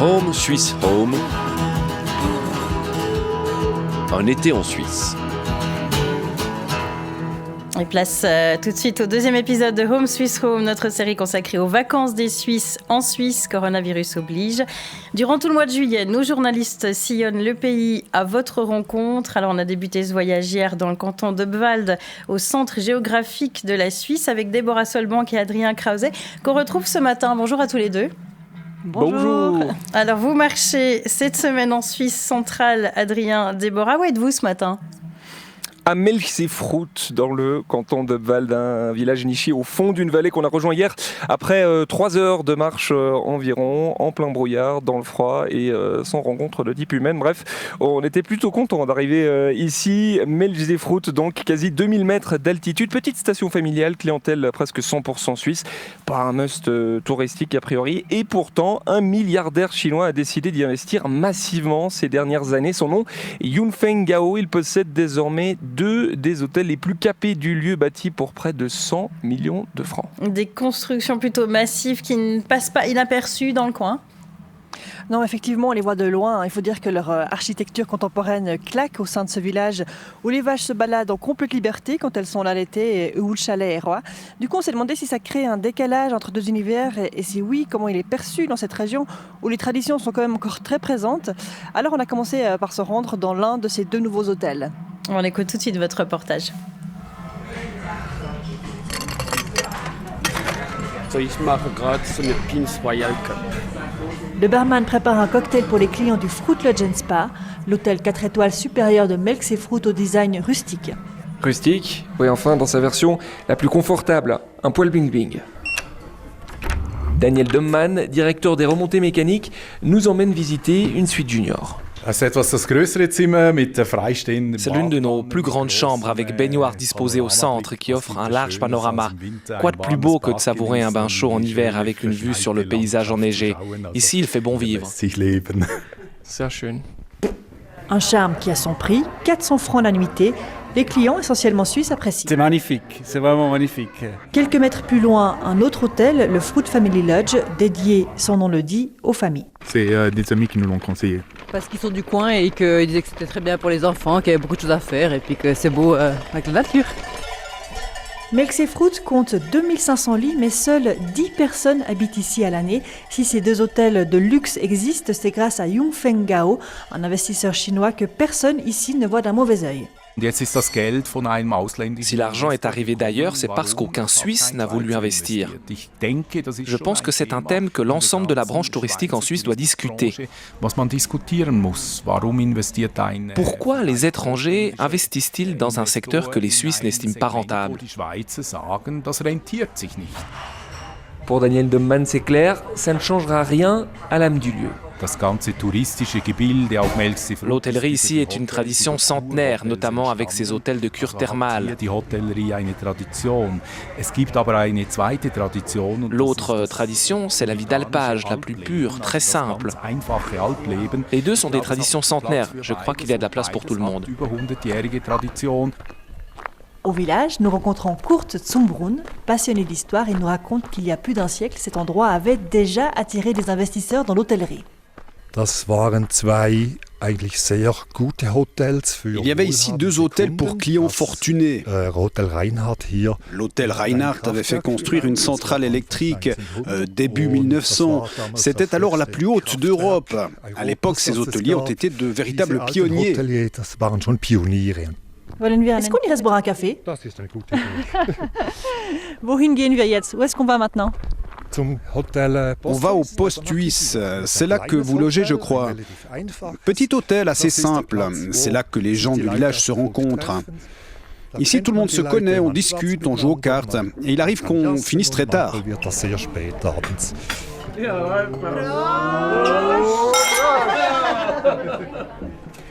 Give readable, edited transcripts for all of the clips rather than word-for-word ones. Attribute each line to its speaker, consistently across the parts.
Speaker 1: Home Swiss Home. Un été en Suisse.
Speaker 2: Et place tout de suite au deuxième épisode de Home Swiss Home, notre série consacrée aux vacances des Suisses en Suisse, coronavirus oblige. Durant tout le mois de juillet, nos journalistes sillonnent le pays à votre rencontre. Alors on a débuté ce voyage hier dans le canton d'Obwald, au centre géographique de la Suisse, avec Déborah Solbank et Adrien Krause, qu'on retrouve ce matin. Bonjour à tous les deux.
Speaker 3: Bonjour.
Speaker 2: Alors vous marchez cette semaine en Suisse centrale, Adrien, Déborah. Où êtes-vous ce matin ?
Speaker 3: À Melchsefruth, dans le canton d'Obwald, un village niché au fond d'une vallée qu'on a rejoint hier après 3 heures de marche environ, en plein brouillard, dans le froid et sans rencontre de type humaine. Bref, on était plutôt contents d'arriver ici. Melchsefruth, donc quasi 2000 mètres d'altitude, petite station familiale, clientèle presque 100% suisse, pas un must touristique a priori, et pourtant un milliardaire chinois a décidé d'y investir massivement ces dernières années. Son nom, Yunfeng Gao, il possède désormais 2 des hôtels les plus capés du lieu, bâtis pour près de 100 millions de francs.
Speaker 2: Des constructions plutôt massives qui ne passent pas inaperçues dans le coin.
Speaker 4: Non, effectivement, on les voit de loin. Il faut dire que leur architecture contemporaine claque au sein de ce village où les vaches se baladent en complète liberté quand elles sont là l'été et où le chalet est roi. Du coup, on s'est demandé si ça crée un décalage entre deux univers et si oui, comment il est perçu dans cette région où les traditions sont quand même encore très présentes. Alors, on a commencé par se rendre dans l'un de ces 2 nouveaux hôtels.
Speaker 2: On écoute tout de suite votre reportage.
Speaker 4: Le barman prépare un cocktail pour les clients du Fruit Lodge & Spa, l'hôtel 4 étoiles supérieur de Melchsefruth au design rustique.
Speaker 3: Rustique, oui, enfin dans sa version la plus confortable, un poil bling-bling. Daniel Domman, directeur des remontées mécaniques, nous emmène visiter une suite junior.
Speaker 5: C'est
Speaker 1: l'une de nos plus grandes chambres avec baignoire disposée au centre qui offre un large panorama. Quoi de plus beau que de savourer un bain chaud en hiver avec une vue sur le paysage enneigé. Ici, il fait bon vivre.
Speaker 3: Sehr schön.
Speaker 4: Un charme qui a son prix, 400 francs la nuitée. Les clients, essentiellement suisses, apprécient.
Speaker 6: C'est magnifique, c'est vraiment magnifique.
Speaker 4: Quelques mètres plus loin, un autre hôtel, le Fruit Family Lodge, dédié, son nom le dit, aux familles.
Speaker 5: C'est des amis qui nous l'ont conseillé.
Speaker 7: Parce qu'ils sont du coin et qu'ils disaient que c'était très bien pour les enfants, qu'il y avait beaucoup de choses à faire et puis que c'est beau avec la nature.
Speaker 4: Melchsefruth compte 2500 lits, mais seules 10 personnes habitent ici à l'année. Si ces 2 hôtels de luxe existent, c'est grâce à Yunfeng Gao, un investisseur chinois que personne ici ne voit d'un mauvais œil.
Speaker 1: Si l'argent est arrivé d'ailleurs, c'est parce qu'aucun Suisse n'a voulu investir. Je pense que c'est un thème que l'ensemble de la branche touristique en Suisse doit discuter. Pourquoi les étrangers investissent-ils dans un secteur que les Suisses n'estiment pas rentable ?
Speaker 3: Pour Daniel Domman, c'est clair, ça ne changera rien à l'âme du lieu.
Speaker 1: L'hôtellerie ici est une tradition centenaire, notamment avec ses hôtels de cure thermale. L'autre tradition, c'est la vie d'alpage, la plus pure, très simple. Les 2 sont des traditions centenaires. Je crois qu'il y a de la place pour tout le monde.
Speaker 4: Au village, nous rencontrons Kurt Zumbrunn, passionné d'histoire. Il nous raconte qu'il y a plus d'un siècle, cet endroit avait déjà attiré des investisseurs dans l'hôtellerie.
Speaker 8: Il y avait ici 2 hôtels pour clients fortunés. L'hôtel Reinhardt avait fait construire une centrale électrique début 1900. C'était alors la plus haute d'Europe. À l'époque, ces hôteliers ont été de véritables pionniers.
Speaker 4: Est-ce qu'on irait se boire un café? Wohin gehen wir jetzt? Où est-ce qu'on va maintenant?
Speaker 8: On va au poste suisse, c'est là que vous logez, je crois. Petit hôtel assez simple, c'est là que les gens du village se rencontrent. Ici, tout le monde se connaît, on discute, on joue aux cartes, et il arrive qu'on finisse très tard.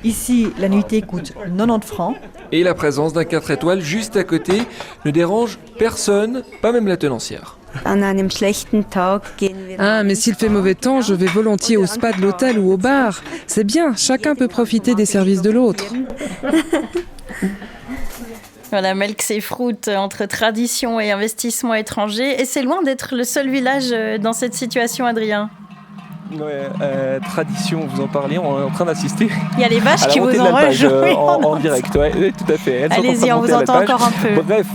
Speaker 4: Ici, la nuitée coûte 90 francs.
Speaker 3: Et la présence d'un 4 étoiles juste à côté ne dérange personne, pas même la tenancière.
Speaker 9: Ah, mais s'il fait mauvais temps, je vais volontiers au spa de l'hôtel ou au bar. C'est bien, chacun peut profiter des services de l'autre.
Speaker 2: Voilà, Melchsefruth, entre tradition et investissement étranger. Et c'est loin d'être le seul village dans cette situation, Adrien.
Speaker 3: Tradition, vous en parliez, on est en train d'assister.
Speaker 2: Il y a les vaches
Speaker 3: à la
Speaker 2: qui vous
Speaker 3: montée de
Speaker 2: ont
Speaker 3: l'alpage,
Speaker 2: rejoint
Speaker 3: en direct. Ouais, tout à fait.
Speaker 2: Allez-y, on vous entend encore un peu.
Speaker 3: Bref,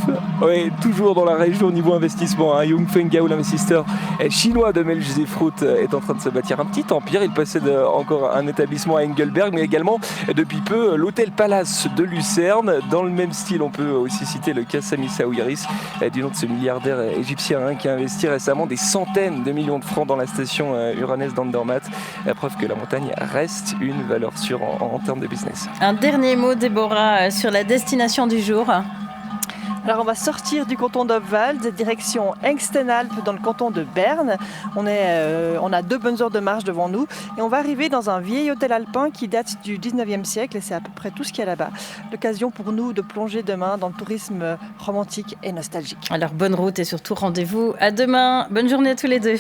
Speaker 3: toujours dans la région au niveau investissement. Yongfeng Gao, l'investisseur chinois de Melchizedroot, est en train de se bâtir un petit empire. Il possède encore un établissement à Engelberg, mais également depuis peu l'hôtel Palace de Lucerne. Dans le même style, on peut aussi citer le Kasami Saouiris, du nom de ce milliardaire égyptien qui a investi récemment des centaines de millions de francs dans la station uranaise d'Andermatt. La preuve que la montagne reste une valeur sûre en termes de business.
Speaker 2: Un dernier mot, Déborah, sur la destination du jour.
Speaker 4: Alors on va sortir du canton d'Obwald, direction Engstenalp dans le canton de Berne. On a 2 bonnes heures de marche devant nous et on va arriver dans un vieil hôtel alpin qui date du 19e siècle et c'est à peu près tout ce qu'il y a là-bas. L'occasion pour nous de plonger demain dans le tourisme romantique et nostalgique.
Speaker 2: Alors bonne route et surtout rendez-vous à demain. Bonne journée à tous les deux.